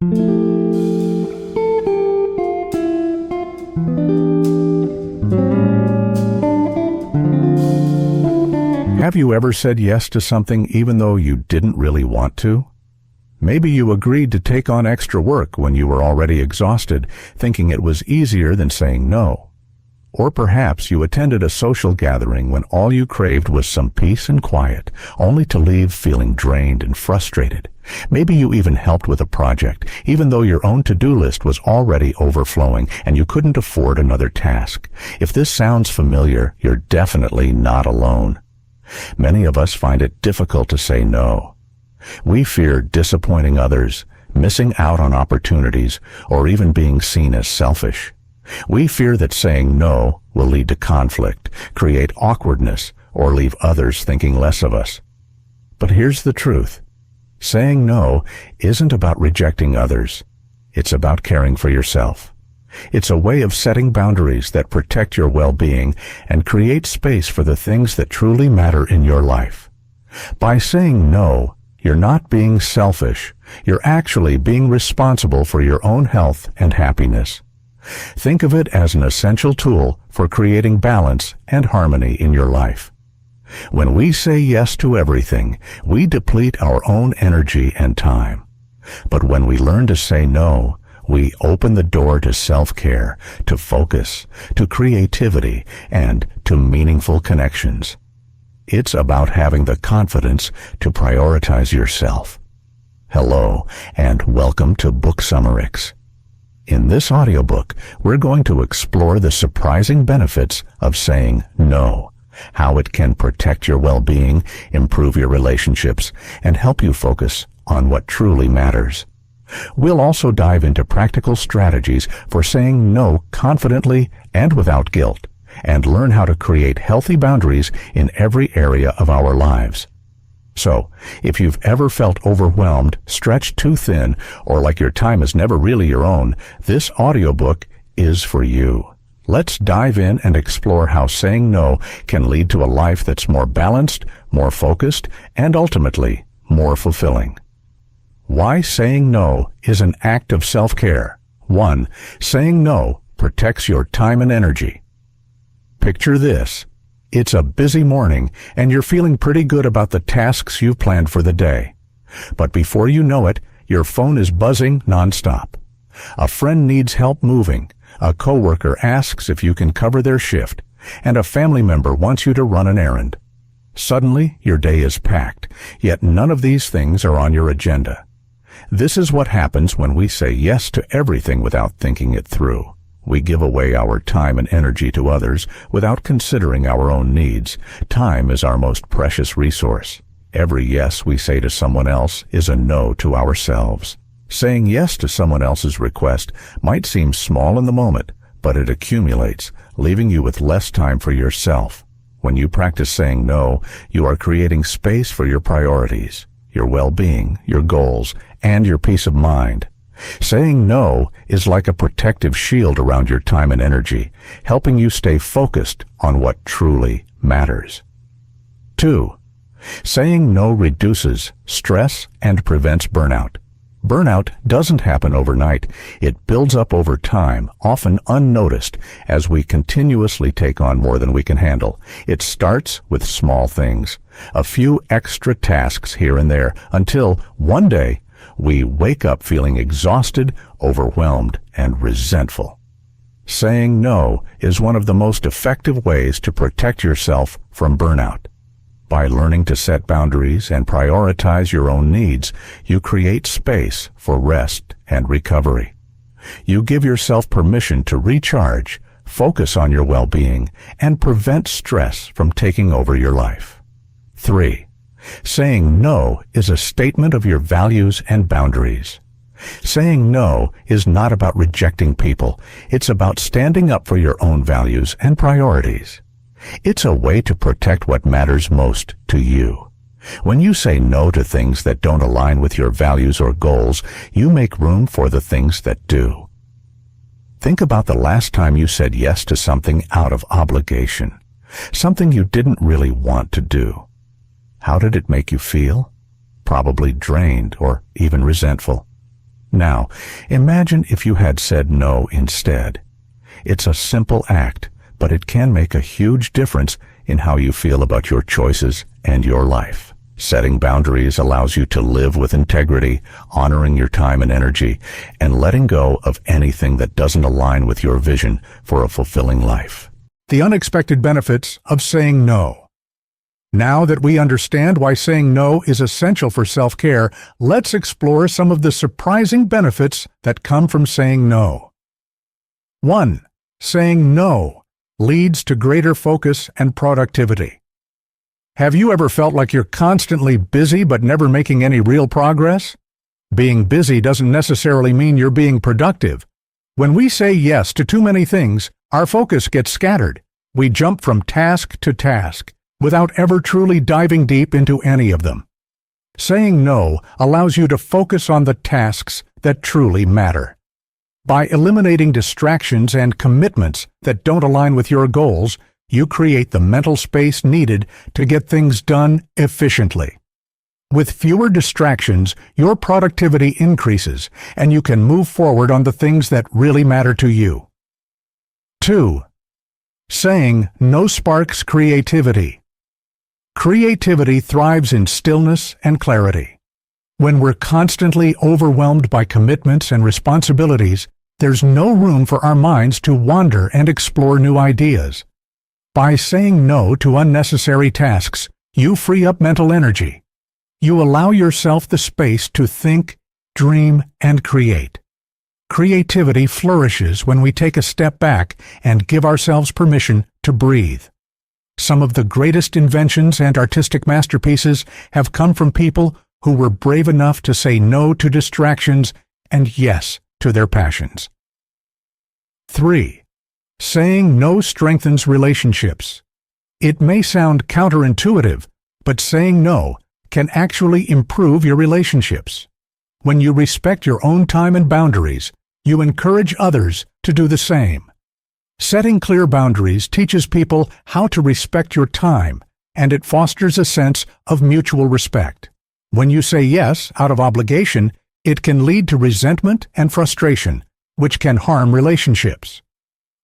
Have you ever said yes to something even though you didn't really want to? Maybe you agreed to take on extra work when you were already exhausted, thinking it was easier than saying no. Or perhaps you attended a social gathering when all you craved was some peace and quiet, only to leave feeling drained and frustrated. Maybe you even helped with a project, even though your own to-do list was already overflowing and you couldn't afford another task. If this sounds familiar, you're definitely not alone. Many of us find it difficult to say no. We fear disappointing others, missing out on opportunities, or even being seen as selfish. We fear that saying no will lead to conflict, create awkwardness, or leave others thinking less of us. But here's the truth. Saying no isn't about rejecting others. It's about caring for yourself. It's a way of setting boundaries that protect your well-being and create space for the things that truly matter in your life. By saying no, you're not being selfish. You're actually being responsible for your own health and happiness. Think of it as an essential tool for creating balance and harmony in your life. When we say yes to everything, we deplete our own energy and time. But when we learn to say no, we open the door to self-care, to focus, to creativity, and to meaningful connections. It's about having the confidence to prioritize yourself. Hello, and welcome to Book Summerix. In this audiobook, we're going to explore the surprising benefits of saying no, how it can protect your well-being, improve your relationships, and help you focus on what truly matters. We'll also dive into practical strategies for saying no confidently and without guilt, and learn how to create healthy boundaries in every area of our lives. So, if you've ever felt overwhelmed, stretched too thin, or like your time is never really your own, this audiobook is for you. Let's dive in and explore how saying no can lead to a life that's more balanced, more focused, and ultimately more fulfilling. Why saying no is an act of self-care. 1. Saying no protects your time and energy. Picture this. It's a busy morning, and you're feeling pretty good about the tasks you've planned for the day. But before you know it, your phone is buzzing nonstop. A friend needs help moving, a coworker asks if you can cover their shift, and a family member wants you to run an errand. Suddenly, your day is packed, yet none of these things are on your agenda. This is what happens when we say yes to everything without thinking it through. We give away our time and energy to others without considering our own needs. Time is our most precious resource. Every yes we say to someone else is a no to ourselves. Saying yes to someone else's request might seem small in the moment, but it accumulates, leaving you with less time for yourself. When you practice saying no, you are creating space for your priorities, your well-being, your goals, and your peace of mind. Saying no is like a protective shield around your time and energy, helping you stay focused on what truly matters. 2. Saying no reduces stress and prevents burnout. Burnout doesn't happen overnight. It builds up over time, often unnoticed, as we continuously take on more than we can handle. It starts with small things, a few extra tasks here and there, until one day we wake up feeling exhausted, overwhelmed, and resentful. Saying no is one of the most effective ways to protect yourself from burnout. By learning to set boundaries and prioritize your own needs, you create space for rest and recovery. You give yourself permission to recharge, focus on your well-being, and prevent stress from taking over your life. 3. Saying no is a statement of your values and boundaries. Saying no is not about rejecting people. It's about standing up for your own values and priorities. It's a way to protect what matters most to you. When you say no to things that don't align with your values or goals, you make room for the things that do. Think about the last time you said yes to something out of obligation, something you didn't really want to do. How did it make you feel? Probably drained or even resentful. Now, imagine if you had said no instead. It's a simple act, but it can make a huge difference in how you feel about your choices and your life. Setting boundaries allows you to live with integrity, honoring your time and energy, and letting go of anything that doesn't align with your vision for a fulfilling life. The unexpected benefits of saying no. Now that we understand why saying no is essential for self-care, let's explore some of the surprising benefits that come from saying no. 1. Saying no leads to greater focus and productivity. Have you ever felt like you're constantly busy but never making any real progress? Being busy doesn't necessarily mean you're being productive. When we say yes to too many things, our focus gets scattered. We jump from task to task, without ever truly diving deep into any of them. Saying no allows you to focus on the tasks that truly matter. By eliminating distractions and commitments that don't align with your goals, you create the mental space needed to get things done efficiently. With fewer distractions, your productivity increases, and you can move forward on the things that really matter to you. 2. Saying no sparks creativity. Creativity thrives in stillness and clarity. When we're constantly overwhelmed by commitments and responsibilities, there's no room for our minds to wander and explore new ideas. By saying no to unnecessary tasks, you free up mental energy. You allow yourself the space to think, dream, and create. Creativity flourishes when we take a step back and give ourselves permission to breathe. Some of the greatest inventions and artistic masterpieces have come from people who were brave enough to say no to distractions and yes to their passions. 3. Saying no strengthens relationships. It may sound counterintuitive, but saying no can actually improve your relationships. When you respect your own time and boundaries, you encourage others to do the same. Setting clear boundaries teaches people how to respect your time, and it fosters a sense of mutual respect. When you say yes out of obligation, it can lead to resentment and frustration, which can harm relationships.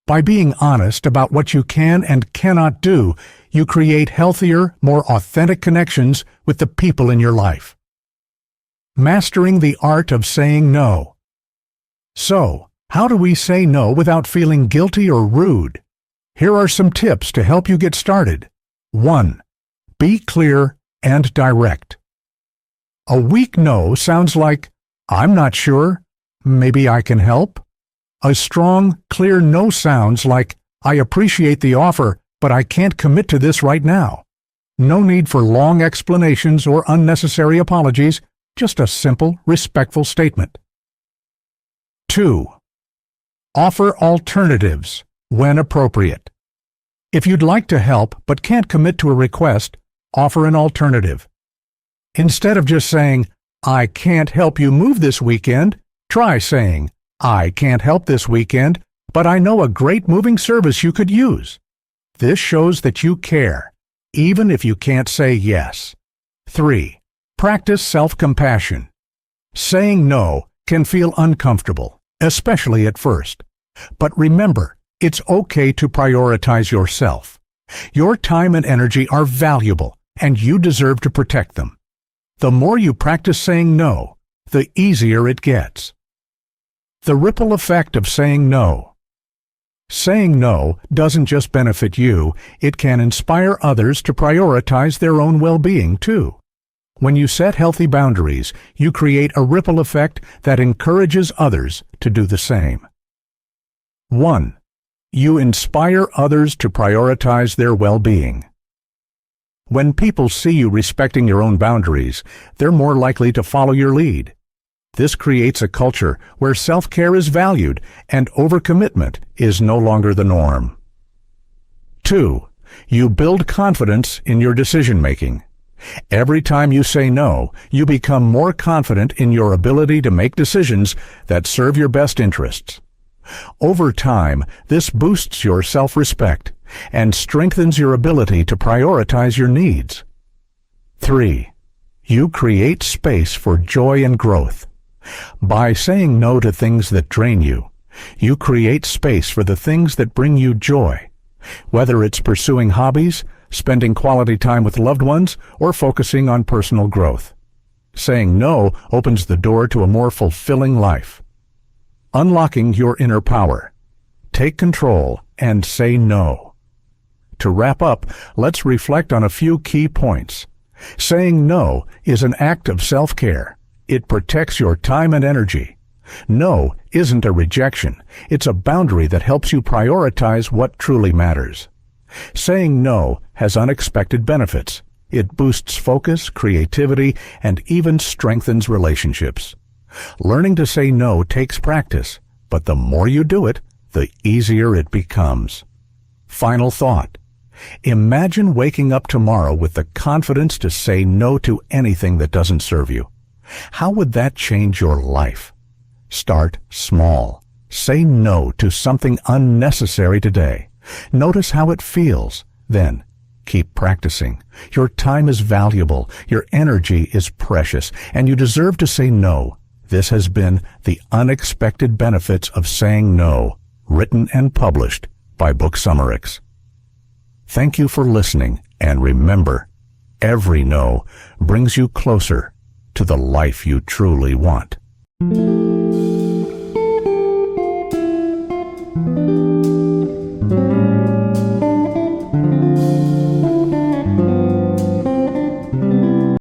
By being honest about what you can and cannot do, you create healthier, more authentic connections with the people in your life. Mastering the art of saying no. So, how do we say no without feeling guilty or rude? Here are some tips to help you get started. 1. Be clear and direct. A weak no sounds like, "I'm not sure, maybe I can help." A strong, clear no sounds like, "I appreciate the offer, but I can't commit to this right now." No need for long explanations or unnecessary apologies, just a simple, respectful statement. 2. Offer alternatives when appropriate. If you'd like to help but can't commit to a request, offer an alternative. Instead of just saying, "I can't help you move this weekend," try saying, "I can't help this weekend, but I know a great moving service you could use." This shows that you care, even if you can't say yes. 3. Practice self-compassion. Saying no can feel uncomfortable, especially at first. But remember, it's okay to prioritize yourself. Your time and energy are valuable, and you deserve to protect them. The more you practice saying no, the easier it gets. The ripple effect of saying no. Saying no doesn't just benefit you, it can inspire others to prioritize their own well-being too. When you set healthy boundaries, you create a ripple effect that encourages others to do the same. 1. You inspire others to prioritize their well-being. When people see you respecting your own boundaries, they're more likely to follow your lead. This creates a culture where self-care is valued and overcommitment is no longer the norm. 2. You build confidence in your decision-making. Every time you say no, you become more confident in your ability to make decisions that serve your best interests. Over time, this boosts your self-respect and strengthens your ability to prioritize your needs. 3. You create space for joy and growth. By saying no to things that drain you, you create space for the things that bring you joy, whether it's pursuing hobbies, spending quality time with loved ones, or focusing on personal growth. Saying no opens the door to a more fulfilling life. Unlocking your inner power. Take control and say no. To wrap up, let's reflect on a few key points. Saying no is an act of self-care. It protects your time and energy. No isn't a rejection. It's a boundary that helps you prioritize what truly matters. Saying no has unexpected benefits. It boosts focus, creativity, and even strengthens relationships. Learning to say no takes practice, but the more you do it, the easier it becomes. Final thought. Imagine waking up tomorrow with the confidence to say no to anything that doesn't serve you. How would that change your life? Start small. Say no to something unnecessary today. Notice how it feels. Then, keep practicing. Your time is valuable, your energy is precious, and you deserve to say no. This has been The Unexpected Benefits of Saying No, written and published by Booksummerix. Thank you for listening, and remember, every no brings you closer to the life you truly want.